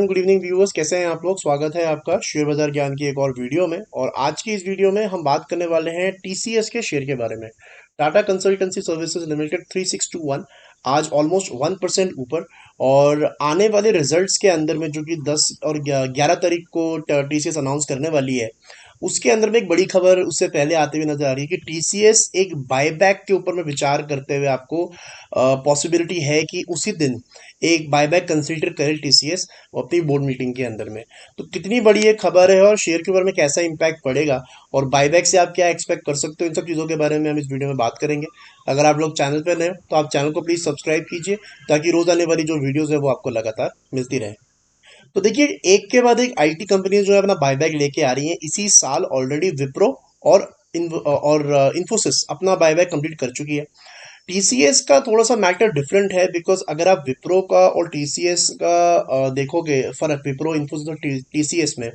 And good evening viewers, कैसे हैं आप लोग। स्वागत है आपका शेयर बाजार ज्ञान की एक और वीडियो में। और आज की इस वीडियो में हम बात करने वाले हैं टीसीएस के शेयर के बारे में। टाटा कंसल्टेंसी सर्विसेज लिमिटेड 3621 आज ऑलमोस्ट 1% ऊपर। और आने वाले रिजल्ट्स के अंदर में जो कि 10 और 11 तारीख को टीसीएस अनाउंस करने वाली है, उसके अंदर में एक बड़ी खबर उससे पहले आते हुए नजर आ रही है कि टीसीएस एक बायबैक के ऊपर में विचार करते हुए आपको पॉसिबिलिटी है कि उसी दिन एक बायबैक कंसीडर करे टीसीएस अपनी बोर्ड मीटिंग के अंदर में। तो कितनी बड़ी ये खबर है और शेयर के ऊपर में कैसा इंपैक्ट पड़ेगा और बायबैक से आप क्या एक्सपेक्ट कर सकते हो, इन सब चीज़ों के बारे में हम इस वीडियो में बात करेंगे। अगर आप लोग चैनल पर नए हो तो आप चैनल को प्लीज़ सब्सक्राइब कीजिए ताकि रोज आने वाली जो वीडियोज़ है वो आपको लगातार मिलती रहे। तो देखिए, एक के बाद एक आईटी कंपनी जो है अपना बायबैक लेके आ रही हैं। इसी साल ऑलरेडी विप्रो और इन्फोसिस अपना बायबैक कंप्लीट कर चुकी है। टीसीएस का थोड़ा सा मैटर डिफरेंट है, बिकॉज अगर आप विप्रो का और टीसीएस का देखोगे फर्क, विप्रो इन्फोसिस और टीसीएस में,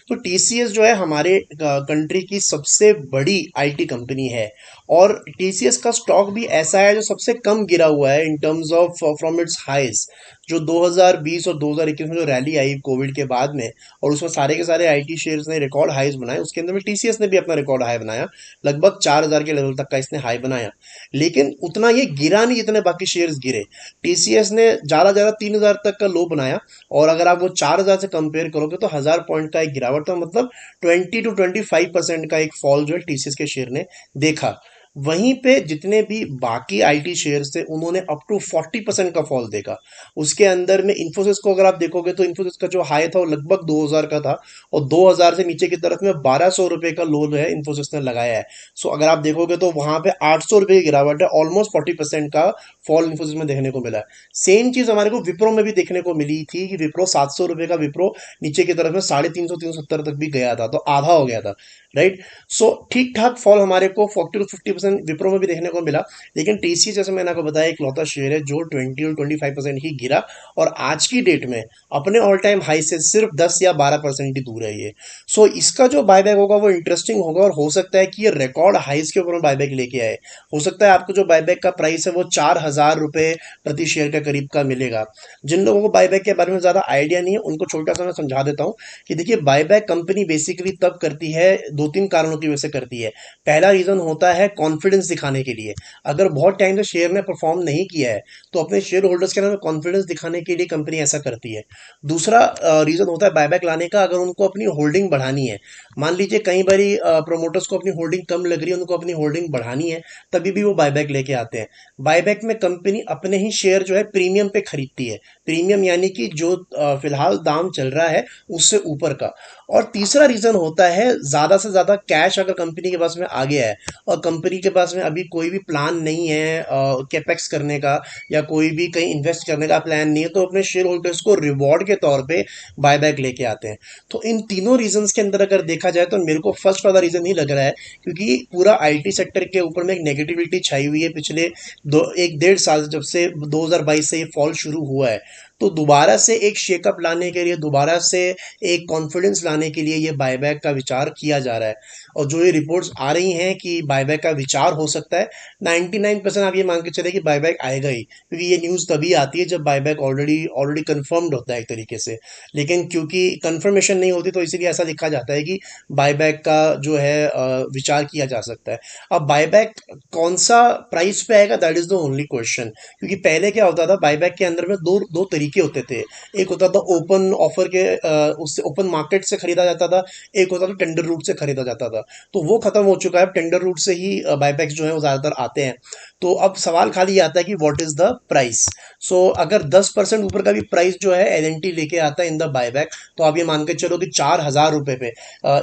तो टीसीएस जो है हमारे कंट्री की सबसे बड़ी आईटी कंपनी है। और टीसीएस का स्टॉक भी ऐसा है जो सबसे कम गिरा हुआ है in terms of from its highs. जो 2020 और 2021 में जो रैली आई कोविड के बाद में, और उसमें सारे के सारे आईटी शेयर्स ने रिकॉर्ड हाईज बनाए, उसके अंदर में टीसीएस ने भी अपना रिकॉर्ड हाई बनाया। लगभग 4000 के लेवल तक का इसने हाई बनाया। लेकिन उतना ये गिरा नहीं जितने बाकी शेयर्स गिरे। टीसीएस ने ज़्यादा ज़्यादा 3000 तक का लो बनाया। और अगर आप वो 4000 से कंपेयर करोगे तो 1000 पॉइंट का एक गिरावट था, मतलब 20 to 25% का एक फॉल जो है टीसीएस के शेयर ने देखा। वहीं पे जितने भी बाकी आईटी शेयर्स थे उन्होंने अप टू 40% का फॉल देखा। उसके अंदर में इन्फोसिस को अगर आप देखोगे तो इन्फोसिस का जो हाई था वो लगभग 2000 का था, और 2000 से नीचे की तरफ में 1200 रुपए का लो जो है इन्फोसिस ने लगाया है। सो अगर आप देखोगे तो वहां पे 800 रुपए की गिरावट है, ऑलमोस्ट 40% का फॉल इन्फोसिस में देखने को मिला है। सेम चीज हमारे को विप्रो में भी देखने को मिली थी कि विप्रो 700 रुपए का विप्रो नीचे की तरफ में 350 370 तक भी गया था, तो आधा हो गया था। राइट। सो ठीक ठाक फॉल हमारे को 40 to 50% विप्रो में भी देखने को मिला। लेकिन टीसीएस, जैसे मैंने आपको बताया, एक लौता शेयर है जो 20 to 25% ही गिरा, और आज की डेट में अपने ऑल टाइम हाई से सिर्फ 10 या 12% ही दूर है ये। सो इसका जो बायबैक होगा वो इंटरेस्टिंग होगा, और हो सकता है कि ये रिकॉर्ड हाइस के ऊपर बायबैक लेके आए। हो सकता है आपको जो बायबैक का प्राइस है वो 4000 रुपए प्रति शेयर के करीब का मिलेगा। जिन लोगों को बायबैक के बारे में ज्यादा आइडिया नहीं है उनको छोटा सा मैं समझा देता हूँ कि देखिए, बायबैक कंपनी बेसिकली तब करती है, दो तीन कारणों की वजह से करती है। पहला रीजन होता है कॉन्फिडेंस दिखाने के लिए। अगर बहुत टाइम से शेयर ने परफॉर्म नहीं किया है तो अपने शेयर होल्डर्स के अंदर कॉन्फिडेंस दिखाने के लिए कंपनी ऐसा करती है। दूसरा रीजन होता है बायबैक लाने का, अगर उनको अपनी होल्डिंग बढ़ानी है। मान लीजिए कई बारी प्रोमोटर्स को अपनी होल्डिंग कम लग रही है, उनको अपनी होल्डिंग बढ़ानी है, तभी भी वो बायबैक लेके आते हैं। बायबैक में कंपनी अपने ही शेयर जो है प्रीमियम पे खरीदती है। प्रीमियम यानी कि जो फिलहाल दाम चल रहा है उससे ऊपर का। और तीसरा रीजन होता है ज्यादा से ज्यादा कैश अगर कंपनी के पास में आ गया है, और कंपनी के पास में अभी कोई भी प्लान नहीं है कैपेक्स करने का, या कोई भी कहीं इन्वेस्ट करने का प्लान नहीं है, तो अपने शेयर होल्डर्स को रिवॉर्ड के तौर पे बायबैक लेके आते हैं। तो इन तीनों रीजंस के अंदर अगर देखा जाए तो मेरे को फर्स्ट वाला रीजन ही लग रहा है, क्योंकि पूरा आईटी सेक्टर के ऊपर में एक नेगेटिविटी छाई हुई है पिछले दो एक डेढ़ साल से, जब से 2022 से ये फॉल शुरू हुआ है। तो दोबारा से एक शेकअप लाने के लिए, दोबारा से एक कॉन्फिडेंस लाने के लिए ये बायबैक का विचार किया जा रहा है। और जो ये रिपोर्ट्स आ रही हैं कि बायबैक का विचार हो सकता है, 99% आप ये मान के चले कि बायबैक आएगा ही, क्योंकि ये न्यूज़ तभी आती है जब बायबैक ऑलरेडी ऑलरेडी कंफर्म्ड होता है एक तरीके से। लेकिन क्योंकि कंफर्मेशन नहीं होती तो इसीलिए ऐसा लिखा जाता है कि बायबैक का जो है विचार किया जा सकता है। अब बायबैक कौन सा प्राइस पे आएगा, that is the only question. क्योंकि पहले क्या होता था, बायबैक के अंदर में दो दो तरीके होते थे। एक होता था ओपन ऑफर के, उससे ओपन मार्केट से खरीदा जाता था। एक होता था टेंडर रूट से खरीदा जाता था। तो वो खत्म हो चुका है, अब टेंडर रूट से ही बायबैक्स जो है वो ज्यादातर आते हैं। तो अब सवाल खाली आता है कि व्हाट इज द प्राइस। सो अगर 10% ऊपर का भी प्राइस जो है एलएनटी लेके आता है इन द बायबैक, तो आप ये मान के चलो कि 4000 रुपए पे,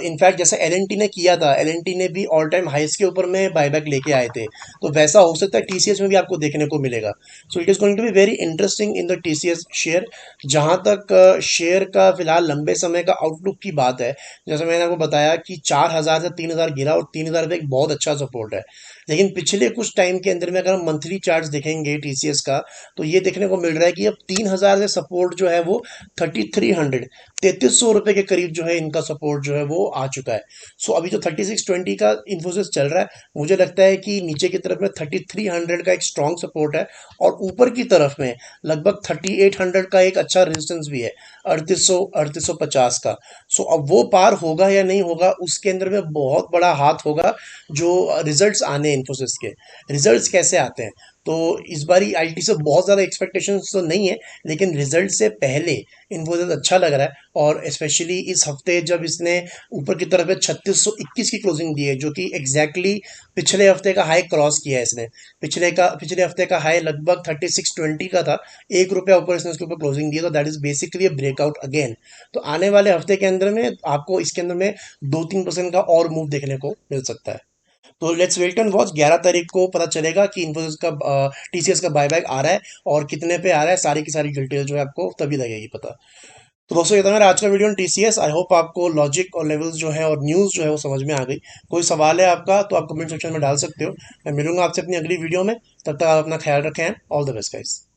इनफैक्ट जैसे एलएनटी ने किया था, एलएनटी ने भी ऑल टाइम हाइस के ऊपर में बायबैक लेके आए थे। तो वैसा हो सकता है टीसीएस में भी आपको देखने को मिलेगा। So it is going to be very interesting in the TCS share. जहां तक शेयर का फिलहाल लंबे समय का आउटलुक की बात है, जैसे मैंने आपको बताया कि 4000 से 3000 गिरा, और 3000 एक बहुत अच्छा सपोर्ट है। लेकिन पिछले कुछ टाइम के अंदर में अगर हम मंथली चार्ट्स देखेंगे टीसीएस का, तो ये देखने को मिल रहा है कि अब 3000 से सपोर्ट जो है वो 3300, 3300 रुपए के करीब जो है इनका सपोर्ट जो है वो आ चुका है। सो अभी जो 3620 का इन्फोसिस चल रहा है, मुझे लगता है कि नीचे की तरफ में 3300 का एक स्ट्रॉन्ग सपोर्ट है, और ऊपर की तरफ में लगभग 3800 का एक अच्छा रेजिस्टेंस भी है। 3850 का। सो अब वो पार होगा या नहीं होगा, उसके अंदर में बहुत बड़ा हाथ होगा जो रिजल्ट्स आने हैं इन्फोसिस के। रिजल्ट्स कैसे आते हैं, तो इस बारी आईटी से बहुत ज़्यादा एक्सपेक्टेशंस तो नहीं है, लेकिन रिजल्ट से पहले इन्फोसिस अच्छा लग रहा है। और स्पेशली इस हफ्ते जब इसने ऊपर की तरफ 3621 की क्लोजिंग दी है, जो कि एग्जैक्टली पिछले हफ्ते का हाई क्रॉस किया है इसने। पिछले हफ्ते का हाई लगभग 3620 का था, 1 रुपया ऊपर इसने उसके ऊपर क्लोजिंग दी है, तो that is basically a breakout again. तो आने वाले हफ्ते के अंदर में आपको इसके अंदर में 2-3% का और मूव देखने को मिल सकता है। तो लेट्स वेट एंड वॉच। 11 तारीख को पता चलेगा कि इन्फोसिस का टीसीएस का बायबैक आ रहा है और कितने पे आ रहा है। सारी की सारी डिटेल जो है आपको तभी लगेगी पता। तो दोस्तों, ये था मेरा आज का video on TCS. I hope आपको लॉजिक और लेवल्स जो है और न्यूज़ जो है वो समझ में आ गई। कोई सवाल है आपका तो आप कमेंट सेक्शन में डाल सकते हो। मैं मिलूंगा आपसे अपनी अगली वीडियो में। तब तक आप अपना ख्याल रखें। All the best guys.